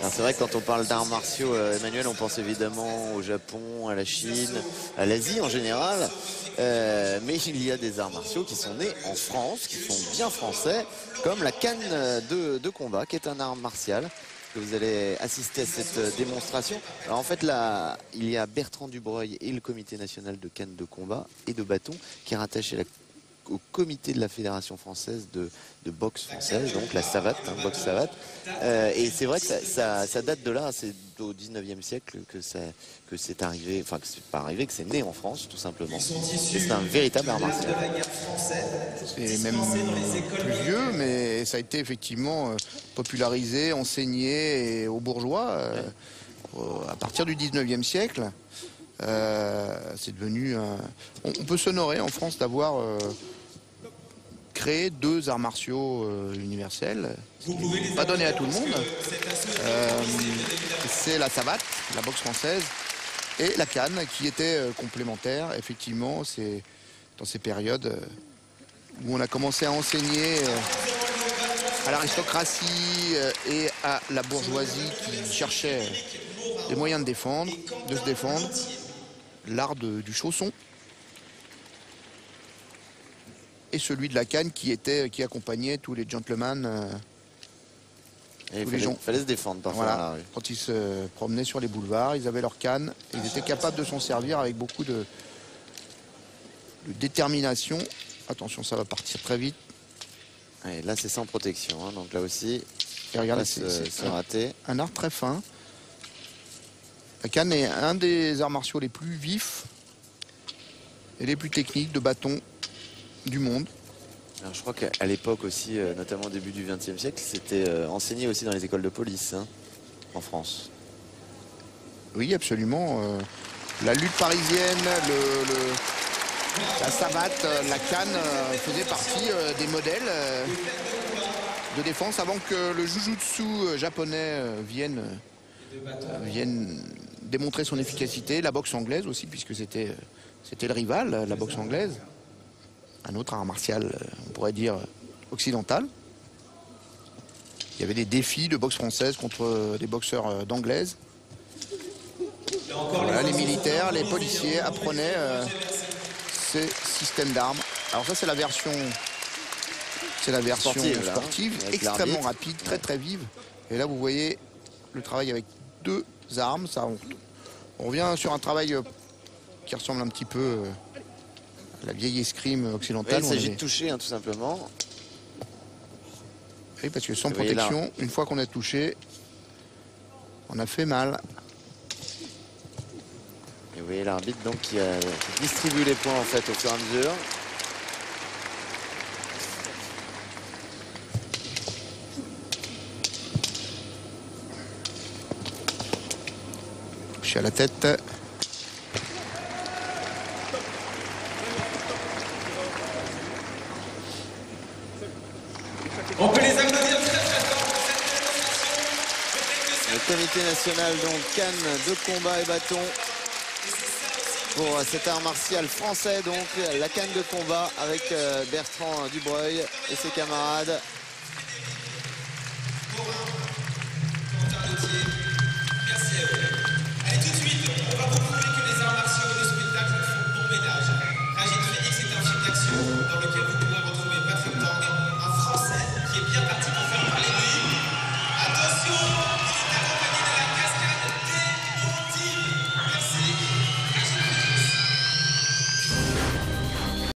Alors c'est vrai que quand on parle d'arts martiaux, Emmanuel, on pense évidemment au Japon, à la Chine, à l'Asie en général. Mais il y a des arts martiaux qui sont nés en France, qui sont bien français, comme la canne de combat, qui est un art martial. Que vous allez assister à cette démonstration. Alors en fait là, il y a Bertrand Dubreuil et le comité national de canne de combat et de bâton qui est rattaché au comité de la Fédération française de boxe française, donc la savate, hein, boxe savate. Et c'est vrai que ça date de là, c'est au 19e siècle que c'est arrivé, enfin que c'est pas arrivé, que c'est né en France tout simplement. Et c'est un véritable art martial. C'est même plus vieux, mais ça a été effectivement popularisé, enseigné aux bourgeois à partir du 19e siècle. C'est devenu... On peut s'honorer en France d'avoir créé 2 arts martiaux universels, ce qui n'est pas donné à tout le monde. C'est la savate, la boxe française, et la canne qui était complémentaire. Effectivement, c'est dans ces périodes où on a commencé à enseigner à l'aristocratie et à la bourgeoisie qui cherchait des moyens de se défendre, l'art du chausson et celui de la canne qui accompagnait tous les gentlemen. Il fallait se défendre parfois. Voilà. Quand ils se promenaient sur les boulevards, ils avaient leur canne et ils étaient capables de s'en servir avec beaucoup de détermination. Attention, ça va partir très vite. Et là, c'est sans protection, hein, donc là aussi, et regardez, c'est raté. Un art très fin. La canne est un des arts martiaux les plus vifs et les plus techniques de bâton du monde. Alors, je crois qu'à l'époque aussi, notamment au début du XXe siècle, c'était enseigné aussi dans les écoles de police, hein, en France. Oui, absolument. La lutte parisienne, la savate, la canne faisaient partie des modèles de défense avant que le jujutsu japonais vienne démontrer son efficacité. La boxe anglaise aussi, puisque c'était le rival, la boxe anglaise. Un autre art martial, on pourrait dire, occidental. Il y avait des défis de boxe française contre des boxeurs d'anglaise. Voilà, les militaires, les policiers apprenaient ces systèmes d'armes. Alors ça, c'est la version sportive extrêmement rapide, très vive. Et là, vous voyez le travail avec 2 armes. Ça, on revient sur un travail qui ressemble un petit peu à la vieille escrime occidentale. Oui, il s'agit de toucher, hein, tout simplement. Oui, parce que sans protection, une fois qu'on a touché, on a fait mal. Et vous voyez l'arbitre donc qui distribue les points en fait au fur et à mesure. Touché à la tête. On peut les applaudir très fort. Le comité national donc canne de combat et bâton pour cet art martial français, donc la canne de combat avec Bertrand Dubreuil et ses camarades.